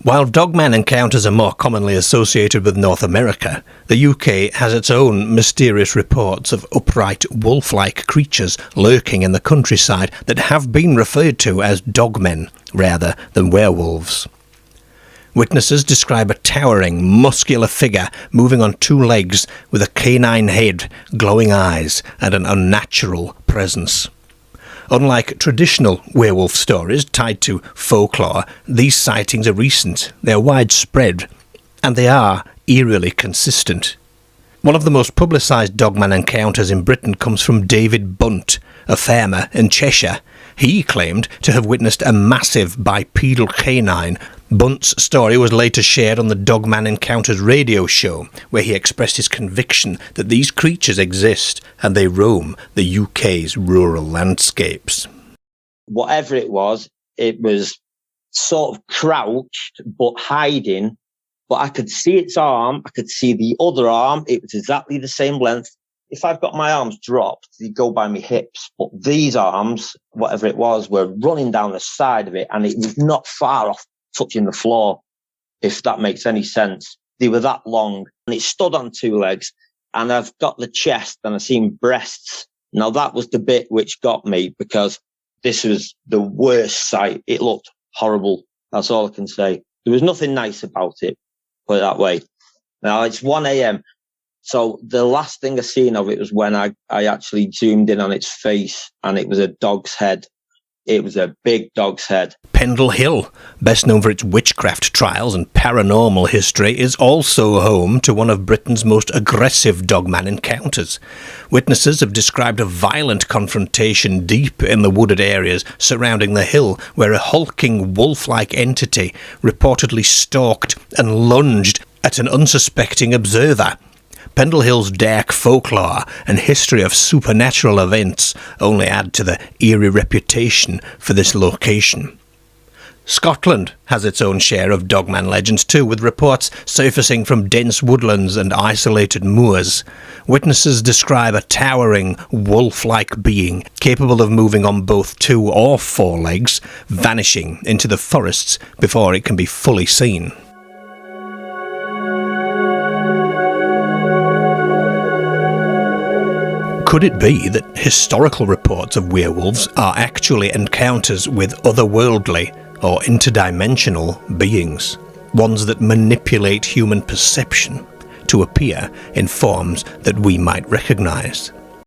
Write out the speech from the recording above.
While dogman encounters are more commonly associated with North America, the UK has its own mysterious reports of upright wolf-like creatures lurking in the countryside that have been referred to as dogmen rather than werewolves. Witnesses describe a towering, muscular figure moving on two legs with a canine head, glowing eyes, and an unnatural presence. Unlike traditional werewolf stories tied to folklore, these sightings are recent, they are widespread, and they are eerily consistent. One of the most publicised dogman encounters in Britain comes from David Bunt, a farmer in Cheshire. He claimed to have witnessed a massive bipedal canine. Bunt's story was later shared on the Dogman Encounters radio show, where he expressed his conviction that these creatures exist and they roam the UK's rural landscapes. Whatever it was sort of crouched but hiding, but I could see its arm, I could see the other arm, it was exactly the same length. If I've got my arms dropped, they go by my hips, but these arms, whatever it was, were running down the side of it, and it was not far off touching the floor, if that makes any sense. They were that long, and it stood on two legs, and I've got the chest and I've seen breasts. Now that was the bit which got me, because this was the worst sight. It looked horrible. That's all I can say. There was nothing nice about it, put it that way. Now it's 1 a.m. So the last thing I seen of it was when I actually zoomed in on its face, and it was a dog's head. It was a big dog's head. Pendle Hill, best known for its witchcraft trials and paranormal history, is also home to one of Britain's most aggressive dogman encounters. Witnesses have described a violent confrontation deep in the wooded areas surrounding the hill, where a hulking wolf-like entity reportedly stalked and lunged at an unsuspecting observer. Pendle Hill's dark folklore and history of supernatural events only add to the eerie reputation for this location. Scotland has its own share of dogman legends too, with reports surfacing from dense woodlands and isolated moors. Witnesses describe a towering, wolf-like being capable of moving on both 2 or 4 legs, vanishing into the forests before it can be fully seen. Could it be that historical reports of werewolves are actually encounters with otherworldly or interdimensional beings, ones that manipulate human perception to appear in forms that we might recognise?